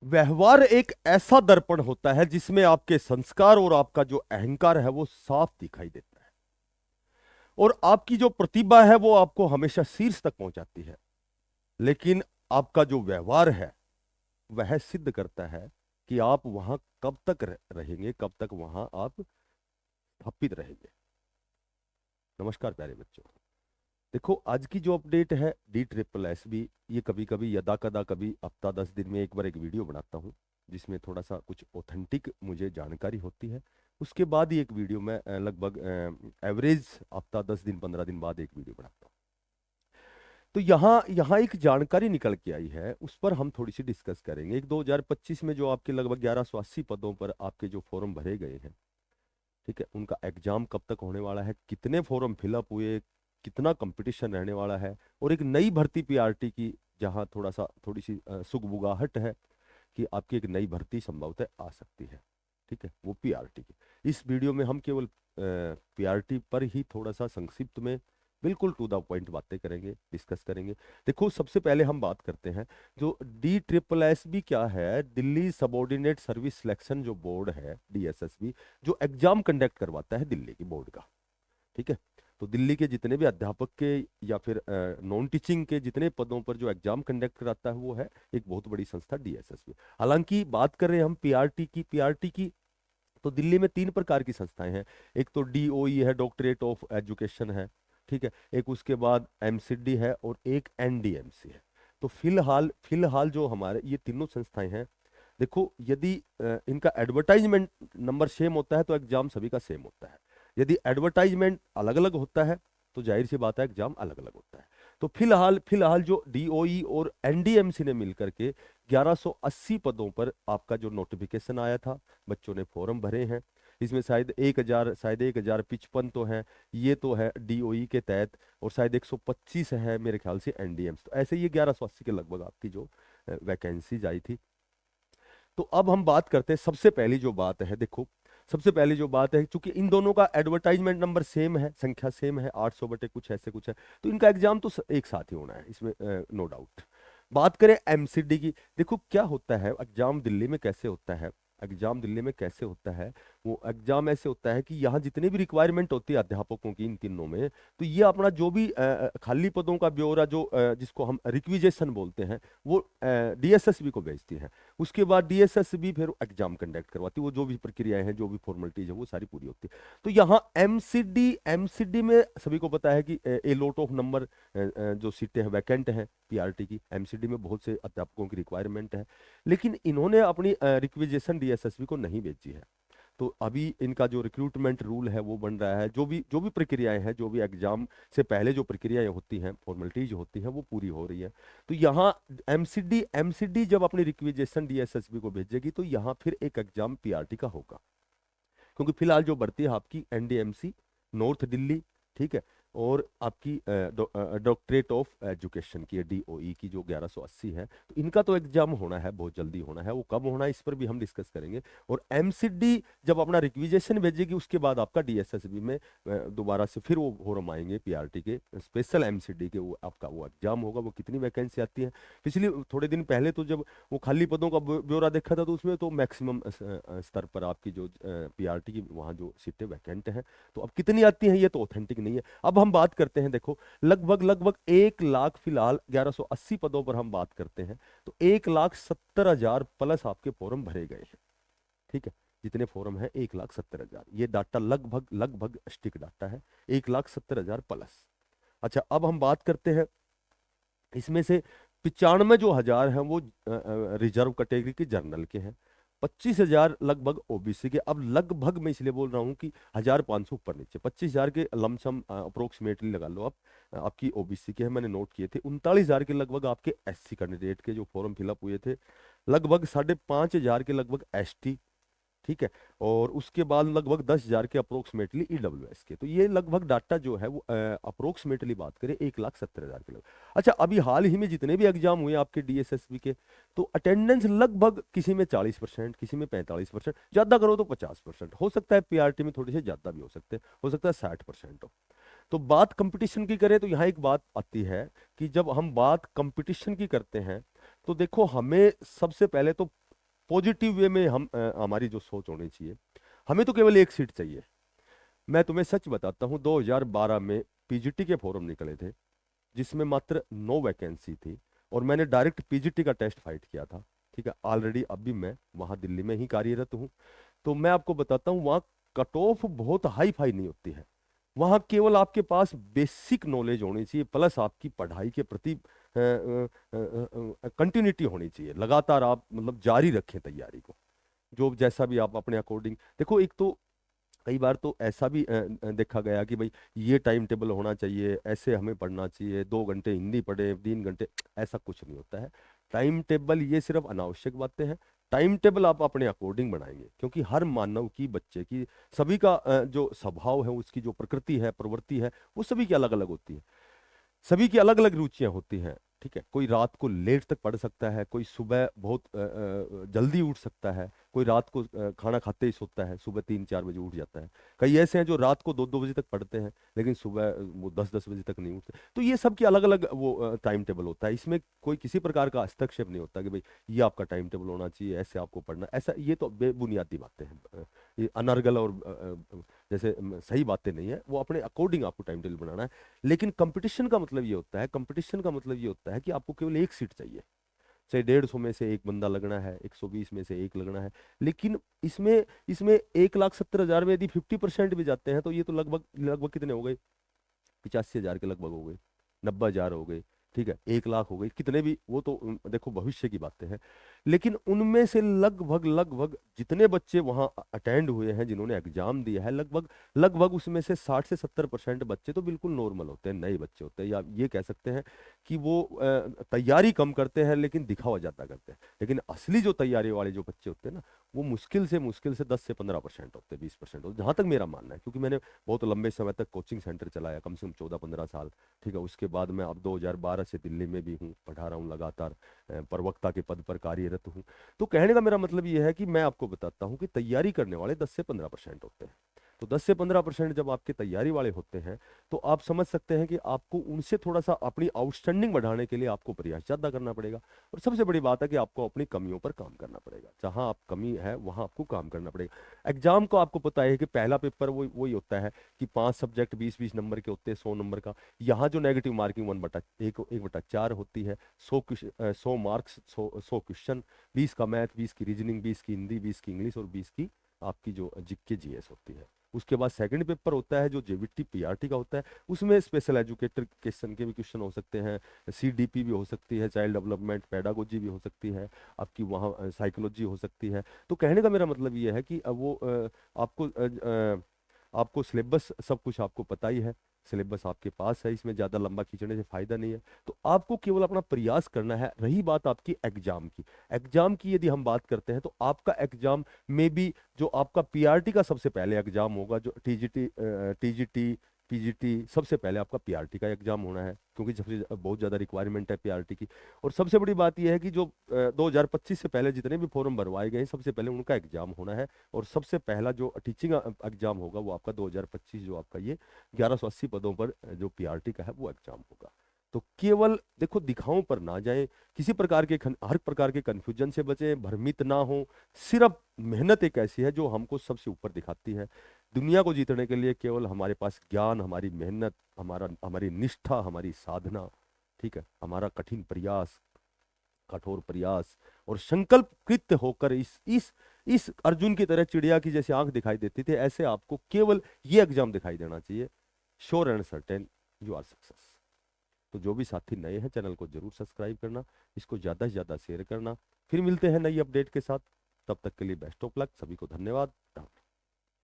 व्यवहार एक ऐसा दर्पण होता है जिसमें आपके संस्कार और आपका जो अहंकार है वो साफ दिखाई देता है। और आपकी जो प्रतिभा है वो आपको हमेशा शीर्ष तक पहुंचाती है। लेकिन आपका जो व्यवहार है वह सिद्ध करता है कि आप वहां कब तक रहेंगे, कब तक वहां आप स्थापित रहेंगे। नमस्कार प्यारे बच्चों। देखो, आज की जो अपडेट है DSSS, ये कभी कभी यदा कदा कभी हफ्ता 10 दिन में एक बार एक वीडियो बनाता हूँ जिसमें थोड़ा सा कुछ ऑथेंटिक मुझे जानकारी होती है। उसके बाद ही एक वीडियो में लगभग एवरेज हफ्ता 10 दिन 15 दिन बाद एक वीडियो बनाता हूँ। तो यहाँ यहाँ एक जानकारी निकल के आई है, उस पर हम थोड़ी सी डिस्कस करेंगे। एक 2025 में जो आपके लगभग 1180 पदों पर आपके जो फॉर्म भरे गए हैं, ठीक है, उनका एग्जाम कब तक होने वाला है, कितने फॉर्म फिलअप हुए, कितना कंपटीशन रहने वाला है, और एक नई भर्ती PRT की जहां थोड़ी सी सुगबुगाहट है कि आपकी एक नई भर्ती संभवतः आ सकती है। ठीक है, वो PRT की। इस वीडियो में हम केवल PRT पर ही थोड़ा सा संक्षिप्त में बिल्कुल टू द पॉइंट बातें करेंगे, डिस्कस करेंगे। देखो, सबसे पहले हम बात करते हैं जो DSSS क्या है, दिल्ली सबऑर्डिनेट सर्विस सिलेक्शन जो बोर्ड है DSSB, जो एग्जाम कंडक्ट करवाता है दिल्ली की बोर्ड का। ठीक है, तो दिल्ली के जितने भी अध्यापक के या फिर नॉन टीचिंग के जितने पदों पर जो एग्जाम कंडक्ट कराता है वो है एक बहुत बड़ी संस्था DSSB। हालांकि बात कर रहे हैं हम PRT की, तो दिल्ली में 3 प्रकार की संस्थाएं हैं। एक तो DOE है, डॉक्टरेट ऑफ एजुकेशन है। ठीक है, एक उसके बाद MCD है और एक NDMC है। तो फिलहाल फिलहाल जो हमारे ये तीनों संस्थाएं हैं, देखो, यदि इनका एडवर्टाइजमेंट नंबर सेम होता है तो एग्जाम सभी का सेम होता है। यदि एडवर्टाइजमेंट अलग अलग होता है तो जाहिर सी बात है एग्जाम अलग अलग होता है। तो फिलहाल फिलहाल जो DOE और NDMC ने मिलकर के 1180 पदों पर आपका जो नोटिफिकेशन आया था, बच्चों ने फॉर्म भरे हैं। इसमें शायद 1055 तो है, ये तो है DOE के तहत, और शायद 125 है मेरे ख्याल से NDMC। तो ऐसे ये 1180 के लगभग आपकी जो वैकेंसीज आई थी। तो अब हम बात करते हैं, सबसे पहली जो बात है, देखो, सबसे पहली जो बात है, चूंकि इन दोनों का एडवर्टाइजमेंट नंबर सेम है, संख्या सेम है, 800 बटे कुछ ऐसे कुछ है, तो इनका एग्जाम तो एक साथ ही होना है, इसमें नो डाउट। बात करें MCD की, देखो क्या होता है एग्जाम दिल्ली में कैसे होता है। एग्जाम दिल्ली में कैसे होता है, वो एग्जाम ऐसे होता है कि यहाँ जितने भी रिक्वायरमेंट होती है अध्यापकों की इन तीनों में, तो ये अपना जो भी खाली पदों का ब्यौरा जो जिसको हम रिक्विजेशन बोलते हैं, वो DSSB को भेजती है। उसके बाद DSSB फिर एग्जाम कंडक्ट करवाती है, वो जो भी प्रक्रियाएं हैं, जो भी फॉर्मेलिटीज है, वो सारी पूरी होती है। तो यहाँ MCD में सभी को पता है कि ए लॉट ऑफ नंबर जो सीटें हैं वैकेंट हैं PRT की। MCD में बहुत से अध्यापकों की रिक्वायरमेंट है, लेकिन इन्होंने अपनी रिक्विजेशन DSSB को नहीं भेजी है। तो अभी इनका जो रिक्रूटमेंट रूल है वो बन रहा है, जो भी प्रक्रियाएं हैं, जो भी एग्जाम से पहले जो प्रक्रियाएं होती हैं, फॉर्मेलिटीज होती हैं, वो पूरी हो रही है। तो यहाँ MCD जब अपनी रिक्विजेशन DSSB को भेजेगी तो यहाँ फिर एक एग्जाम PRT का होगा, क्योंकि फिलहाल जो भर्ती है आपकी NDMC नॉर्थ दिल्ली, ठीक है, और आपकी डॉक्टरेट ऑफ एजुकेशन की DOE की जो 1180 है, तो इनका तो एग्जाम होना है, बहुत जल्दी होना है। वो कब होना है इस पर भी हम डिस्कस करेंगे। और MCD जब अपना रिक्विजेशन भेजेगी उसके बाद आपका DSSB में दोबारा से फिर वो फॉर्म आएंगे PRT के, स्पेशल MCD के, वो आपका वो एग्जाम होगा। वो कितनी वैकेंसी आती है, पिछले थोड़े दिन पहले तो जब वो खाली पदों का ब्यौरा देखा था तो उसमें तो मैक्सिमम स्तर पर आपकी जो PRT की वहाँ जो सीटें वैकेंट हैं, तो अब कितनी आती हैं ये तो ऑथेंटिक नहीं है। अब हम बात करते हैं, देखो, लगभग लगभग 1 लाख, फिलहाल 1180 पदों पर हम बात करते हैं, तो 1,70,000 प्लस आपके फॉर्म भरे गए हैं। ठीक है, जितने फॉर्म है 1,70,000, ये डाटा लगभग लगभग स्टिक डाटा है, 1,70,000 प्लस। अच्छा, अब हम बात करते हैं, इसमें से 95 जो हजार हैं वो रिजर्व कैटेगरी के जर्नल के हैं, 25,000 लगभग OBC के। अब लगभग मैं इसलिए बोल रहा हूँ कि 1,500 ऊपर नीचे, 25,000 के लमसम अप्रोक्सीमेटली लगा लो आप, आपकी OBC के हैं, मैंने नोट किए थे। 39,000 के लगभग आपके SC कैंडिडेट के जो फॉर्म फिलअप हुए थे, लगभग 5,500 के लगभग ST, ठीक है, और उसके बाद लगभग 10,000 के अप्रोक्सीमेटली EWS के। तो ये लगभग डाटा जो है वो अप्रोक्सीमेटली बात करें 1,70,000 के लगभग। अच्छा, अभी हाल ही में जितने भी एग्जाम हुए आपके DSSB के, तो अटेंडेंस लगभग किसी में 40%, किसी में 45%, ज्यादा करो तो 50% हो सकता है। PRT में थोड़े से ज्यादा भी हो सकता है 60% हो। तो बात कंपटीशन की करें तो यहाँ एक बात आती है कि जब हम बात कंपटीशन की करते हैं तो देखो, हमें सबसे पहले तो पॉजिटिव वे में हम हमारी जो सोच होनी चाहिए। हमें तो केवल एक सीट चाहिए। मैं तुम्हें सच बताता हूँ, 2012 में पीजीटी के फॉर्म निकले थे जिसमें मात्र 9 वैकेंसी थी, और मैंने डायरेक्ट पीजीटी का टेस्ट फाइट किया था। ठीक है, ऑलरेडी अभी मैं वहाँ दिल्ली में ही कार्यरत हूँ। तो मैं आपको बताता हूँ, वहाँ कट ऑफ बहुत हाई फाई नहीं होती है। वहाँ केवल आपके पास बेसिक नॉलेज होनी चाहिए, प्लस आपकी पढ़ाई के प्रति कंटिन्यूटी होनी चाहिए। लगातार आप मतलब जारी रखें तैयारी को, जो जैसा भी आप अपने अकॉर्डिंग देखो। एक तो कई बार तो ऐसा भी देखा गया कि भाई ये टाइम टेबल होना चाहिए, ऐसे हमें पढ़ना चाहिए, 2 घंटे हिंदी पढ़े, 3 घंटे। ऐसा कुछ नहीं होता है। टाइम टेबल ये सिर्फ अनावश्यक बातें हैं। टाइम टेबल आप अपने अकॉर्डिंग बनाएंगे, क्योंकि हर मानव की, बच्चे की, सभी का जो स्वभाव है, उसकी जो प्रकृति है, प्रवृत्ति है, वो सभी की अलग अलग होती है। सभी की अलग अलग रुचियां होती हैं। ठीक है, कोई रात को लेट तक पढ़ सकता है, कोई सुबह बहुत जल्दी उठ सकता है, कोई रात को खाना खाते ही सोता है, सुबह 3-4 बजे उठ जाता है। कई ऐसे हैं जो रात को 2-2 बजे तक पढ़ते हैं, लेकिन सुबह वो 10-10 बजे तक नहीं उठते। तो ये सब की अलग अलग वो टाइम टेबल होता है। इसमें कोई किसी प्रकार का हस्तक्षेप नहीं होता कि भाई ये आपका टाइम टेबल होना चाहिए, ऐसे आपको पढ़ना, ऐसा। ये तो बेबुनियादी बातें हैं। ये अनर्गल और जैसे सही बातें नहीं है। वो अपने अकॉर्डिंग आपको टाइम टेबल बनाना है। लेकिन कंपटीशन का मतलब ये होता है, कंपटीशन का मतलब ये होता है कि आपको केवल एक सीट चाहिए। चाहे 150 में से एक बंदा लगना है, 120 में से एक लगना है। लेकिन इसमें इसमें 1,70,000 में यदि 50% भी जाते हैं, तो ये तो लगभग लगभग कितने हो गए? 85,000 के लगभग हो गए, 90,000 हो गए। ठीक है, 1 लाख हो गई, कितने भी। वो तो देखो भविष्य की बातें हैं। लेकिन उनमें से लगभग लगभग जितने बच्चे वहां अटेंड हुए हैं, जिन्होंने एग्जाम दिया है, लगभग लगभग उसमें से 60 से 70% बच्चे तो बिल्कुल नॉर्मल होते हैं, नए बच्चे होते हैं। या ये कह सकते हैं कि वो तैयारी कम करते हैं लेकिन दिखावा ज्यादा करते हैं। लेकिन असली जो तैयारी वाले जो बच्चे होते हैं ना, वो मुश्किल से 10 से 15% होते हैं, 20% होते हैं, जहां तक मेरा मानना है। क्योंकि मैंने बहुत लंबे समय तक कोचिंग सेंटर चलाया, कम से कम 14-15 साल। ठीक है, उसके बाद मैं अब 2012 से दिल्ली में भी हूँ, पढ़ा रहा हूँ लगातार, प्रवक्ता के पद पर कार्यरत हूँ। तो कहने का मेरा मतलब ये है कि मैं आपको बताता हूँ कि तैयारी करने वाले 10 से 15% होते हैं। तो 10 से 15% जब आपके तैयारी वाले होते हैं, तो आप समझ सकते हैं कि आपको उनसे थोड़ा सा अपनी आउटस्टैंडिंग बढ़ाने के लिए आपको प्रयास ज्यादा करना पड़ेगा। और सबसे बड़ी बात है कि आपको अपनी कमियों पर काम करना पड़ेगा। जहां आप कमी है वहां आपको काम करना पड़ेगा। एग्जाम को आपको पता है कि पहला पेपर वही होता है कि 5 सब्जेक्ट 20-20 नंबर के होते हैं, 100 नंबर का। यहाँ जो नेगेटिव मार्किंग 1/1 होती है, 100 मार्क्स, 100 क्वेश्चन, 20 का मैथ, 20 की रीजनिंग, 20 की हिंदी, 20 की इंग्लिश, और 20 की आपकी जो जीके जीएस होती है। उसके बाद सेकंड पेपर होता है जो जेवीटी पीआरटी का होता है। उसमें स्पेशल एजुकेटर क्वेश्चन के भी क्वेश्चन हो सकते हैं, सीडीपी भी हो सकती है, चाइल्ड डेवलपमेंट पेडागोजी भी हो सकती है, आपकी वहाँ साइकोलॉजी हो सकती है। तो कहने का मेरा मतलब ये है कि वो आपको आपको सिलेबस सब कुछ आपको पता ही है। सिलेबस आपके पास है, इसमें ज़्यादा लंबा खींचने से फायदा नहीं है। तो आपको केवल अपना प्रयास करना है। रही बात आपकी एग्जाम की यदि हम बात करते हैं, तो आपका एग्जाम में भी जो आपका पीआरटी का सबसे पहले एग्जाम होगा, जो टीजीटी पीजीटी, सबसे पहले आपका पीआरटी का एग्जाम होना है, क्योंकि सबसे बहुत ज़्यादा रिक्वायरमेंट है पीआरटी की। और सबसे बड़ी बात यह है कि जो 2025 से पहले जितने भी फॉर्म भरवाए गए हैं, सबसे पहले उनका एग्जाम होना है। और सबसे पहला जो टीचिंग एग्जाम होगा वो आपका 2025, जो आपका ये 1180 पदों पर जो पीआरटी का है वो एग्जाम होगा। तो केवल देखो दिखाओं पर ना जाएं, किसी प्रकार के हर प्रकार के कंफ्यूजन से बचें, भ्रमित ना हो। सिर्फ मेहनत एक ऐसी है जो हमको सबसे ऊपर दिखाती है। दुनिया को जीतने के लिए केवल हमारे पास ज्ञान, हमारी मेहनत, हमारी निष्ठा, हमारी साधना, ठीक है, हमारा कठिन प्रयास, कठोर प्रयास और संकल्प कृत होकर इस अर्जुन की तरह चिड़िया की जैसे आंख दिखाई देती थी, ऐसे आपको केवल ये एग्जाम दिखाई देना चाहिए। Sure and certain you are success. तो जो भी साथी नए हैं, चैनल को जरूर सब्सक्राइब करना, इसको ज्यादा से ज्यादा शेयर करना। फिर मिलते हैं नई अपडेट के साथ। तब तक के लिए बेस्ट ऑफ लक, सभी को धन्यवाद।